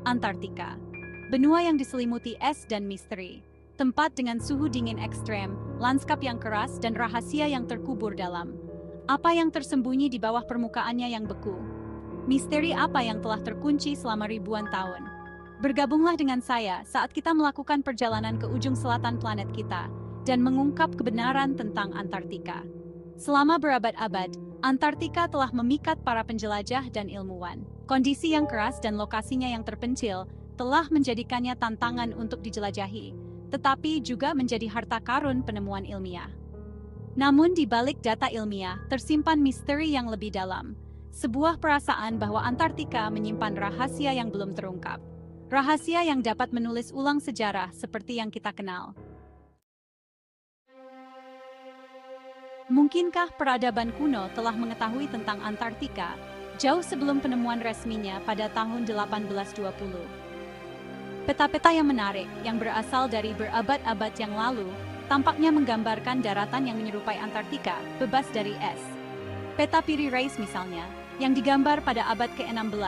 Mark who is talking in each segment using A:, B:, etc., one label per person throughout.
A: Antartika. Benua yang diselimuti es dan misteri. Tempat dengan suhu dingin ekstrem, lanskap yang keras dan rahasia yang terkubur dalam. Apa yang tersembunyi di bawah permukaannya yang beku? Misteri apa yang telah terkunci selama ribuan tahun? Bergabunglah dengan saya saat kita melakukan perjalanan ke ujung selatan planet kita dan mengungkap kebenaran tentang Antartika. Selama berabad-abad, Antartika telah memikat para penjelajah dan ilmuwan. Kondisi yang keras dan lokasinya yang terpencil telah menjadikannya tantangan untuk dijelajahi, tetapi juga menjadi harta karun penemuan ilmiah. Namun di balik data ilmiah tersimpan misteri yang lebih dalam, sebuah perasaan bahwa Antartika menyimpan rahasia yang belum terungkap. Rahasia yang dapat menulis ulang sejarah seperti yang kita kenal. Mungkinkah peradaban kuno telah mengetahui tentang Antartika jauh sebelum penemuan resminya pada tahun 1820? Peta-peta yang menarik yang berasal dari berabad-abad yang lalu tampaknya menggambarkan daratan yang menyerupai Antartika bebas dari es. Peta Piri Reis misalnya, yang digambar pada abad ke-16,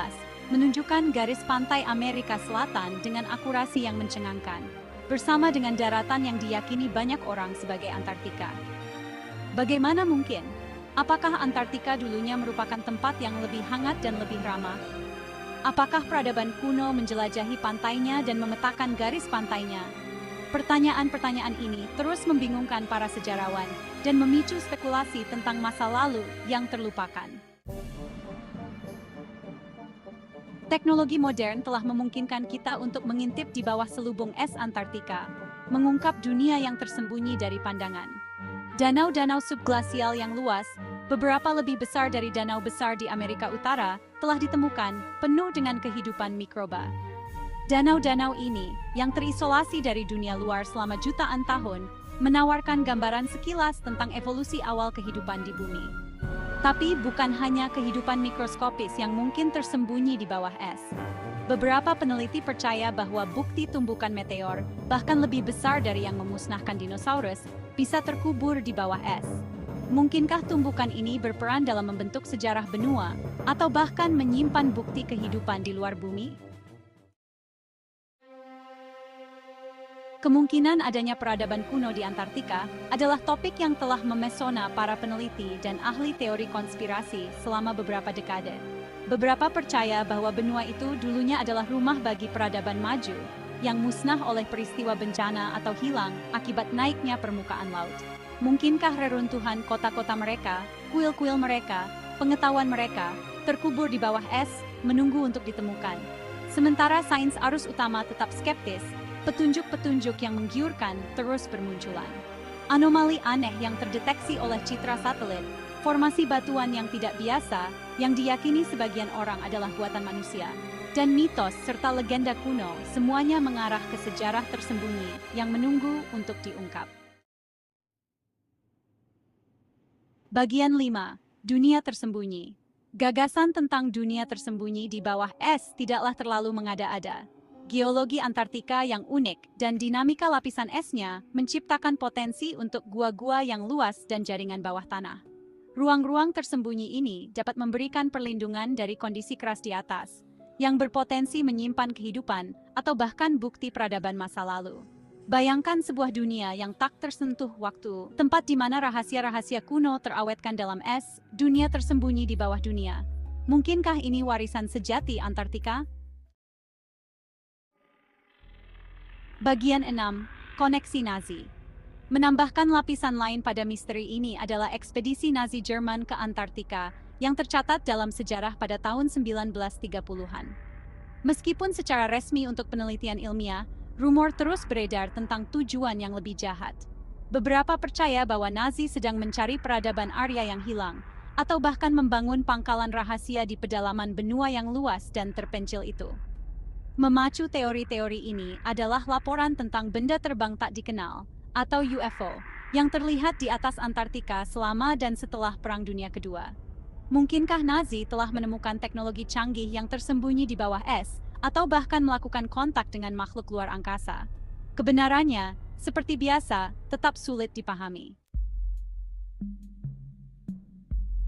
A: menunjukkan garis pantai Amerika Selatan dengan akurasi yang mencengangkan, bersama dengan daratan yang diyakini banyak orang sebagai Antartika. Bagaimana mungkin? Apakah Antartika dulunya merupakan tempat yang lebih hangat dan lebih ramah? Apakah peradaban kuno menjelajahi pantainya dan memetakan garis pantainya? Pertanyaan-pertanyaan ini terus membingungkan para sejarawan dan memicu spekulasi tentang masa lalu yang terlupakan. Teknologi modern telah memungkinkan kita untuk mengintip di bawah selubung es Antartika, mengungkap dunia yang tersembunyi dari pandangan. Danau-danau subglasial yang luas, beberapa lebih besar dari danau besar di Amerika Utara, telah ditemukan penuh dengan kehidupan mikroba. Danau-danau ini, yang terisolasi dari dunia luar selama jutaan tahun, menawarkan gambaran sekilas tentang evolusi awal kehidupan di bumi. Tapi bukan hanya kehidupan mikroskopis yang mungkin tersembunyi di bawah es. Beberapa peneliti percaya bahwa bukti tumbukan meteor, bahkan lebih besar dari yang memusnahkan dinosaurus, bisa terkubur di bawah es. Mungkinkah tumbukan ini berperan dalam membentuk sejarah benua, atau bahkan menyimpan bukti kehidupan di luar bumi? Kemungkinan adanya peradaban kuno di Antartika adalah topik yang telah memesona para peneliti dan ahli teori konspirasi selama beberapa dekade. Beberapa percaya bahwa benua itu dulunya adalah rumah bagi peradaban maju, yang musnah oleh peristiwa bencana atau hilang akibat naiknya permukaan laut. Mungkinkah reruntuhan kota-kota mereka, kuil-kuil mereka, pengetahuan mereka, terkubur di bawah es, menunggu untuk ditemukan? Sementara sains arus utama tetap skeptis, petunjuk-petunjuk yang menggiurkan terus bermunculan. Anomali aneh yang terdeteksi oleh citra satelit, formasi batuan yang tidak biasa, yang diyakini sebagian orang adalah buatan manusia, dan mitos serta legenda kuno semuanya mengarah ke sejarah tersembunyi yang menunggu untuk diungkap. Bagian 5. Dunia tersembunyi. Gagasan tentang dunia tersembunyi di bawah es tidaklah terlalu mengada-ada. Geologi Antartika yang unik dan dinamika lapisan esnya menciptakan potensi untuk gua-gua yang luas dan jaringan bawah tanah. Ruang-ruang tersembunyi ini dapat memberikan perlindungan dari kondisi keras di atas, yang berpotensi menyimpan kehidupan atau bahkan bukti peradaban masa lalu. Bayangkan sebuah dunia yang tak tersentuh waktu, tempat di mana rahasia-rahasia kuno terawetkan dalam es, dunia tersembunyi di bawah dunia. Mungkinkah ini warisan sejati Antartika? Bagian 6. Koneksi Nazi. Menambahkan lapisan lain pada misteri ini adalah ekspedisi Nazi Jerman ke Antartika yang tercatat dalam sejarah pada tahun 1930-an. Meskipun secara resmi untuk penelitian ilmiah, rumor terus beredar tentang tujuan yang lebih jahat. Beberapa percaya bahwa Nazi sedang mencari peradaban Arya yang hilang, atau bahkan membangun pangkalan rahasia di pedalaman benua yang luas dan terpencil itu. Memacu teori-teori ini adalah laporan tentang benda terbang tak dikenal, atau UFO, yang terlihat di atas Antartika selama dan setelah Perang Dunia Kedua. Mungkinkah Nazi telah menemukan teknologi canggih yang tersembunyi di bawah es, atau bahkan melakukan kontak dengan makhluk luar angkasa? Kebenarannya, seperti biasa, tetap sulit dipahami.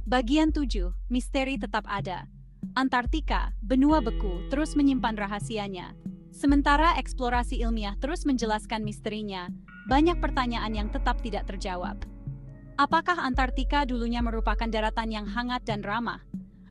A: Bagian 7, misteri tetap ada. Antartika, benua beku, terus menyimpan rahasianya. Sementara eksplorasi ilmiah terus menjelaskan misterinya, banyak pertanyaan yang tetap tidak terjawab. Apakah Antartika dulunya merupakan daratan yang hangat dan ramah?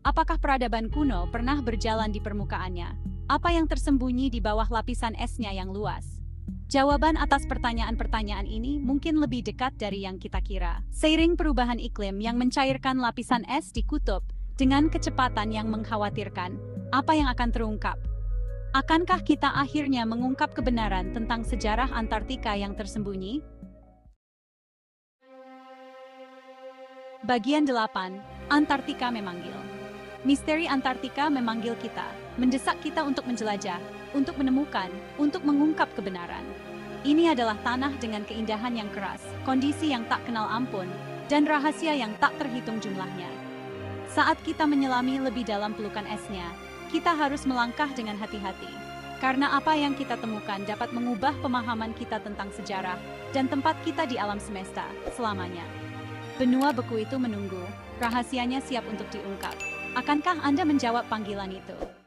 A: Apakah peradaban kuno pernah berjalan di permukaannya? Apa yang tersembunyi di bawah lapisan esnya yang luas? Jawaban atas pertanyaan-pertanyaan ini mungkin lebih dekat dari yang kita kira. Seiring perubahan iklim yang mencairkan lapisan es di kutub dengan kecepatan yang mengkhawatirkan, apa yang akan terungkap? Akankah kita akhirnya mengungkap kebenaran tentang sejarah Antartika yang tersembunyi? Bagian 8. Antartika memanggil. Misteri Antartika memanggil kita, mendesak kita untuk menjelajah, untuk menemukan, untuk mengungkap kebenaran. Ini adalah tanah dengan keindahan yang keras, kondisi yang tak kenal ampun, dan rahasia yang tak terhitung jumlahnya. Saat kita menyelami lebih dalam pelukan esnya, kita harus melangkah dengan hati-hati. Karena apa yang kita temukan dapat mengubah pemahaman kita tentang sejarah dan tempat kita di alam semesta selamanya. Benua beku itu menunggu, rahasianya siap untuk diungkap. Akankah Anda menjawab panggilan itu?